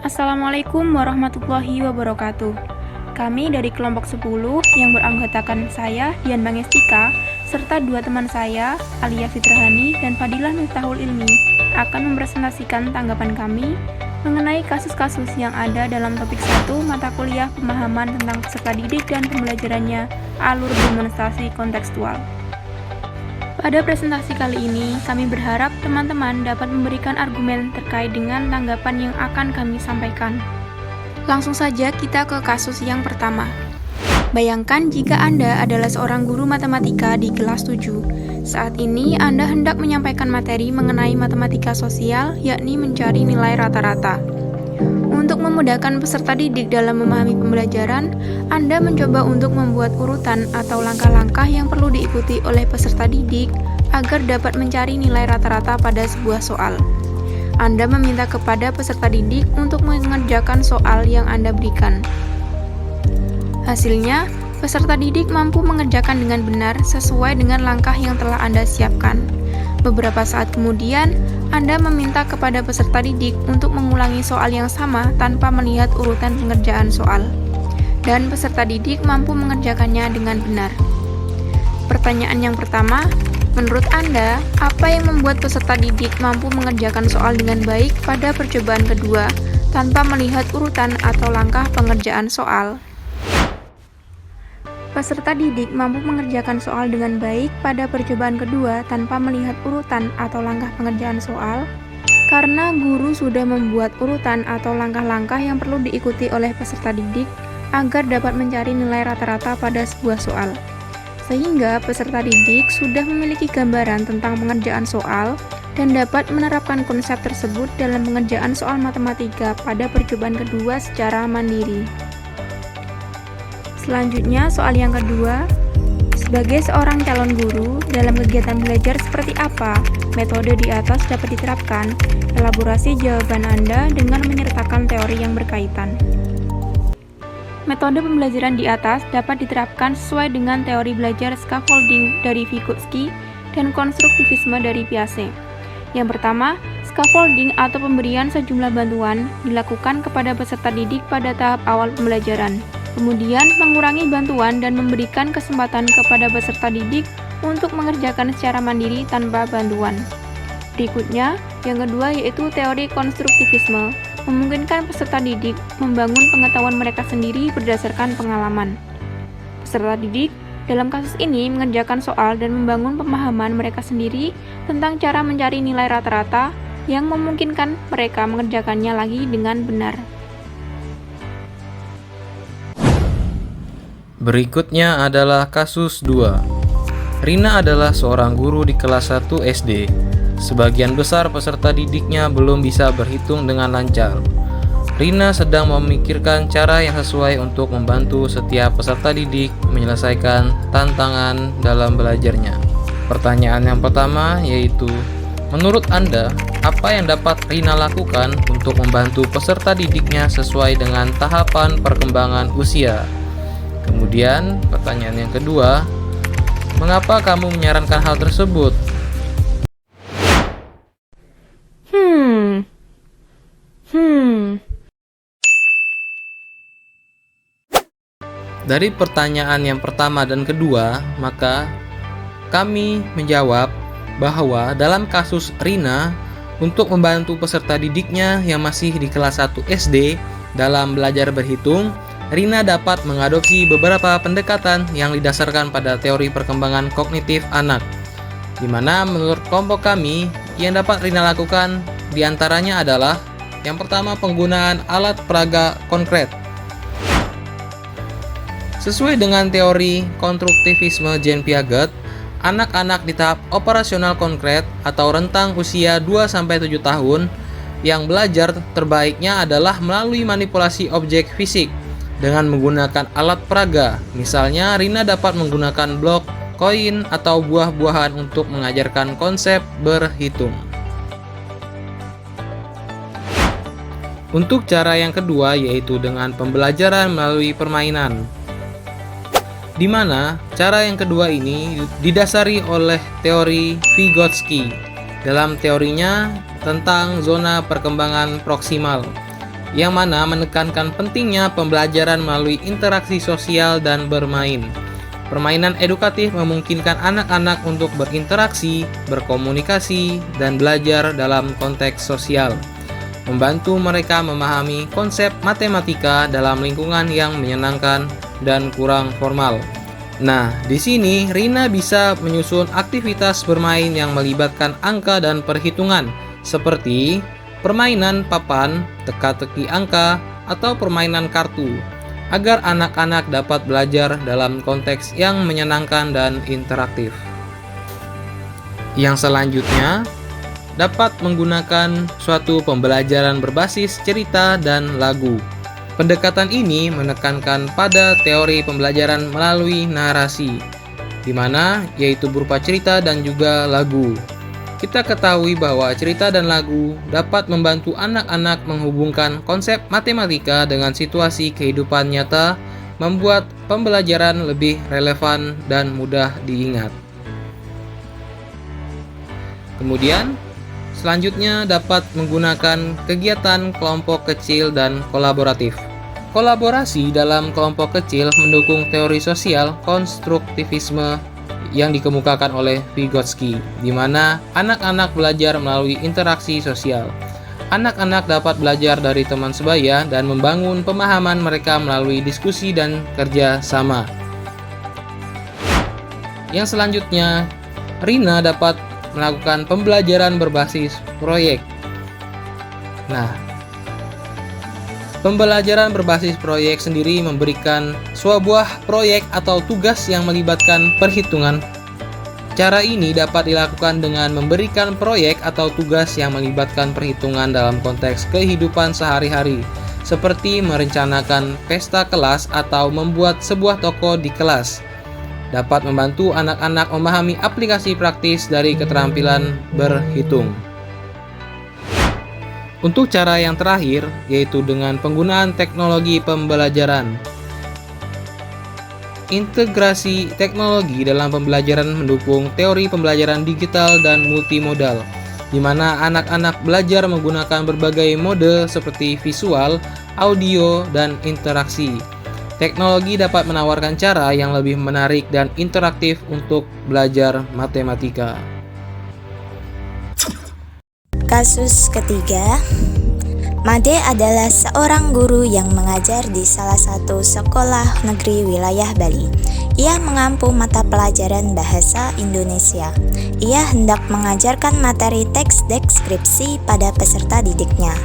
Assalamualaikum warahmatullahi wabarakatuh. Kami dari kelompok 10 yang beranggotakan saya, Dian Bangestika, serta dua teman saya, Alia Fitrahani dan Fadilah Miftahul Ilmi, akan mempresentasikan tanggapan kami mengenai kasus-kasus yang ada dalam topik 1 mata kuliah pemahaman tentang peserta didik dan pembelajarannya alur demonstrasi kontekstual. Pada presentasi kali ini, kami berharap teman-teman dapat memberikan argumen terkait dengan tanggapan yang akan kami sampaikan. Langsung saja kita ke kasus yang pertama. Bayangkan jika Anda adalah seorang guru matematika di kelas 7. Saat ini Anda hendak menyampaikan materi mengenai matematika sosial, yakni mencari nilai rata-rata. Untuk memudahkan peserta didik dalam memahami pembelajaran, Anda mencoba untuk membuat urutan atau langkah-langkah yang perlu diikuti oleh peserta didik agar dapat mencari nilai rata-rata pada sebuah soal. Anda meminta kepada peserta didik untuk mengerjakan soal yang Anda berikan. Hasilnya, peserta didik mampu mengerjakan dengan benar sesuai dengan langkah yang telah Anda siapkan. Beberapa saat kemudian, Anda meminta kepada peserta didik untuk mengulangi soal yang sama tanpa melihat urutan pengerjaan soal. Dan peserta didik mampu mengerjakannya dengan benar. Pertanyaan yang pertama, menurut Anda, apa yang membuat peserta didik mampu mengerjakan soal dengan baik pada percobaan kedua tanpa melihat urutan atau langkah pengerjaan soal? Peserta didik mampu mengerjakan soal dengan baik pada percobaan kedua tanpa melihat urutan atau langkah pengerjaan soal karena guru sudah membuat urutan atau langkah-langkah yang perlu diikuti oleh peserta didik agar dapat mencari nilai rata-rata pada sebuah soal. Sehingga peserta didik sudah memiliki gambaran tentang pengerjaan soal dan dapat menerapkan konsep tersebut dalam pengerjaan soal matematika pada percobaan kedua secara mandiri. Selanjutnya, soal yang kedua, sebagai seorang calon guru, dalam kegiatan belajar seperti apa metode di atas dapat diterapkan? Elaborasi jawaban Anda dengan menyertakan teori yang berkaitan. Metode pembelajaran di atas dapat diterapkan sesuai dengan teori belajar scaffolding dari Vygotsky dan konstruktivisme dari Piaget. Yang pertama, scaffolding atau pemberian sejumlah bantuan dilakukan kepada peserta didik pada tahap awal pembelajaran. Kemudian, mengurangi bantuan dan memberikan kesempatan kepada peserta didik untuk mengerjakan secara mandiri tanpa bantuan. Berikutnya, yang kedua yaitu teori konstruktivisme, memungkinkan peserta didik membangun pengetahuan mereka sendiri berdasarkan pengalaman. Peserta didik dalam kasus ini mengerjakan soal dan membangun pemahaman mereka sendiri tentang cara mencari nilai rata-rata yang memungkinkan mereka mengerjakannya lagi dengan benar. Berikutnya adalah kasus 2. Rina adalah seorang guru di kelas 1 SD. Sebagian besar peserta didiknya belum bisa berhitung dengan lancar. Rina sedang memikirkan cara yang sesuai untuk membantu setiap peserta didik menyelesaikan tantangan dalam belajarnya. Pertanyaan yang pertama yaitu, menurut Anda, apa yang dapat Rina lakukan untuk membantu peserta didiknya sesuai dengan tahapan perkembangan usia? Kemudian, pertanyaan yang kedua, mengapa kamu menyarankan hal tersebut? Dari pertanyaan yang pertama dan kedua, maka kami menjawab bahwa dalam kasus Rina, untuk membantu peserta didiknya yang masih di kelas 1 SD dalam belajar berhitung, Rina dapat mengadopsi beberapa pendekatan yang didasarkan pada teori perkembangan kognitif anak, di mana menurut kelompok kami yang dapat Rina lakukan diantaranya adalah yang pertama, penggunaan alat peraga konkret. Sesuai dengan teori konstruktivisme Jean Piaget, anak-anak di tahap operasional konkret atau rentang usia 2-7 tahun yang belajar terbaiknya adalah melalui manipulasi objek fisik dengan menggunakan alat peraga. Misalnya, Rina dapat menggunakan blok, koin, atau buah-buahan untuk mengajarkan konsep berhitung. Untuk cara yang kedua yaitu dengan pembelajaran melalui permainan, di mana cara yang kedua ini didasari oleh teori Vygotsky. Dalam teorinya tentang zona perkembangan proksimal, yang mana menekankan pentingnya pembelajaran melalui interaksi sosial dan bermain. Permainan edukatif memungkinkan anak-anak untuk berinteraksi, berkomunikasi, dan belajar dalam konteks sosial, membantu mereka memahami konsep matematika dalam lingkungan yang menyenangkan dan kurang formal. Nah, di sini Rina bisa menyusun aktivitas bermain yang melibatkan angka dan perhitungan, seperti permainan papan, teka-teki angka, atau permainan kartu, agar anak-anak dapat belajar dalam konteks yang menyenangkan dan interaktif. Yang selanjutnya, dapat menggunakan suatu pembelajaran berbasis cerita dan lagu. Pendekatan ini menekankan pada teori pembelajaran melalui narasi, di mana yaitu berupa cerita dan juga lagu. Kita ketahui bahwa cerita dan lagu dapat membantu anak-anak menghubungkan konsep matematika dengan situasi kehidupan nyata, membuat pembelajaran lebih relevan dan mudah diingat. Kemudian, selanjutnya dapat menggunakan kegiatan kelompok kecil dan kolaboratif. Kolaborasi dalam kelompok kecil mendukung teori sosial konstruktivisme yang dikemukakan oleh Vygotsky, di mana anak-anak belajar melalui interaksi sosial. Anak-anak dapat belajar dari teman sebaya dan membangun pemahaman mereka melalui diskusi dan kerja sama. Yang selanjutnya, Rina dapat melakukan pembelajaran berbasis proyek. Nah, pembelajaran berbasis proyek sendiri memberikan sebuah proyek atau tugas yang melibatkan perhitungan. Cara ini dapat dilakukan dengan memberikan proyek atau tugas yang melibatkan perhitungan dalam konteks kehidupan sehari-hari, seperti merencanakan pesta kelas atau membuat sebuah toko di kelas. Dapat membantu anak-anak memahami aplikasi praktis dari keterampilan berhitung. Untuk cara yang terakhir, yaitu dengan penggunaan teknologi pembelajaran. Integrasi teknologi dalam pembelajaran mendukung teori pembelajaran digital dan multimodal, di mana anak-anak belajar menggunakan berbagai mode seperti visual, audio, dan interaksi. Teknologi dapat menawarkan cara yang lebih menarik dan interaktif untuk belajar matematika. Kasus ketiga, Made adalah seorang guru yang mengajar di salah satu sekolah negeri wilayah Bali. Ia mengampu mata pelajaran bahasa Indonesia. Ia hendak mengajarkan materi teks deskripsi pada peserta didiknya.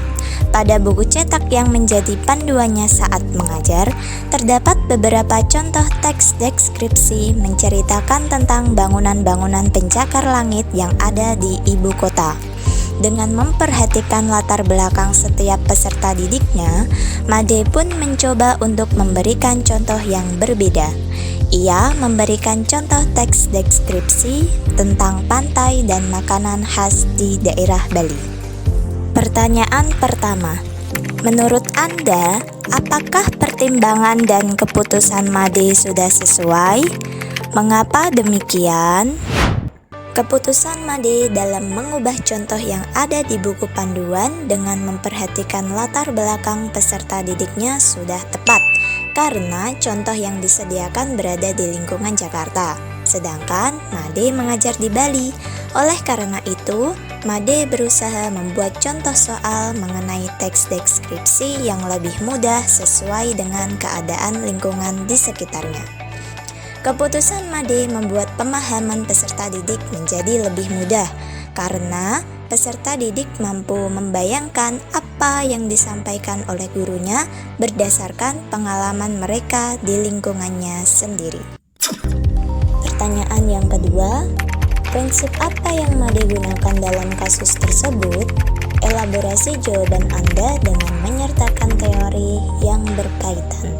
Pada buku cetak yang menjadi panduannya saat mengajar, terdapat beberapa contoh teks deskripsi menceritakan tentang bangunan-bangunan pencakar langit yang ada di ibu kota. Dengan memperhatikan latar belakang setiap peserta didiknya, Made pun mencoba untuk memberikan contoh yang berbeda. Ia memberikan contoh teks deskripsi tentang pantai dan makanan khas di daerah Bali. Pertanyaan pertama, menurut Anda, apakah pertimbangan dan keputusan Made sudah sesuai? Mengapa demikian? Keputusan Made dalam mengubah contoh yang ada di buku panduan dengan memperhatikan latar belakang peserta didiknya sudah tepat, karena contoh yang disediakan berada di lingkungan Jakarta, sedangkan Made mengajar di Bali. Oleh karena itu, Made berusaha membuat contoh soal mengenai teks deskripsi yang lebih mudah sesuai dengan keadaan lingkungan di sekitarnya. Keputusan Made membuat pemahaman peserta didik menjadi lebih mudah karena peserta didik mampu membayangkan apa yang disampaikan oleh gurunya berdasarkan pengalaman mereka di lingkungannya sendiri. Pertanyaan yang kedua, prinsip apa yang Made gunakan dalam kasus tersebut? Elaborasi jawaban Anda dengan menyertakan teori yang berkaitan.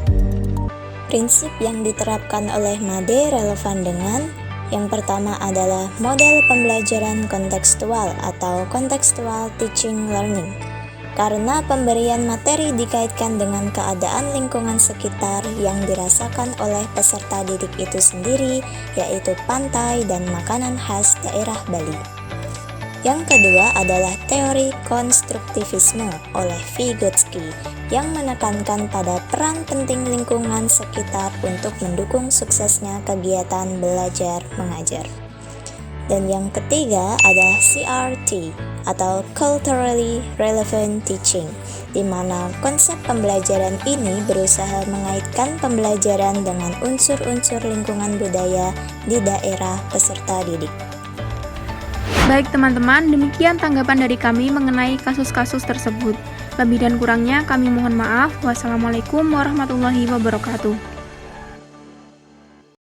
Prinsip yang diterapkan oleh Made relevan dengan yang pertama adalah model pembelajaran kontekstual atau contextual teaching learning. Karena pemberian materi dikaitkan dengan keadaan lingkungan sekitar yang dirasakan oleh peserta didik itu sendiri, yaitu pantai dan makanan khas daerah Bali. Yang kedua adalah teori konstruktivisme oleh Vygotsky yang menekankan pada peran penting lingkungan sekitar untuk mendukung suksesnya kegiatan belajar mengajar. Dan yang ketiga adalah CRT atau Culturally Relevant Teaching, di mana konsep pembelajaran ini berusaha mengaitkan pembelajaran dengan unsur-unsur lingkungan budaya di daerah peserta didik. Baik teman-teman, demikian tanggapan dari kami mengenai kasus-kasus tersebut. Lebih dan kurangnya kami mohon maaf. Wassalamualaikum warahmatullahi wabarakatuh.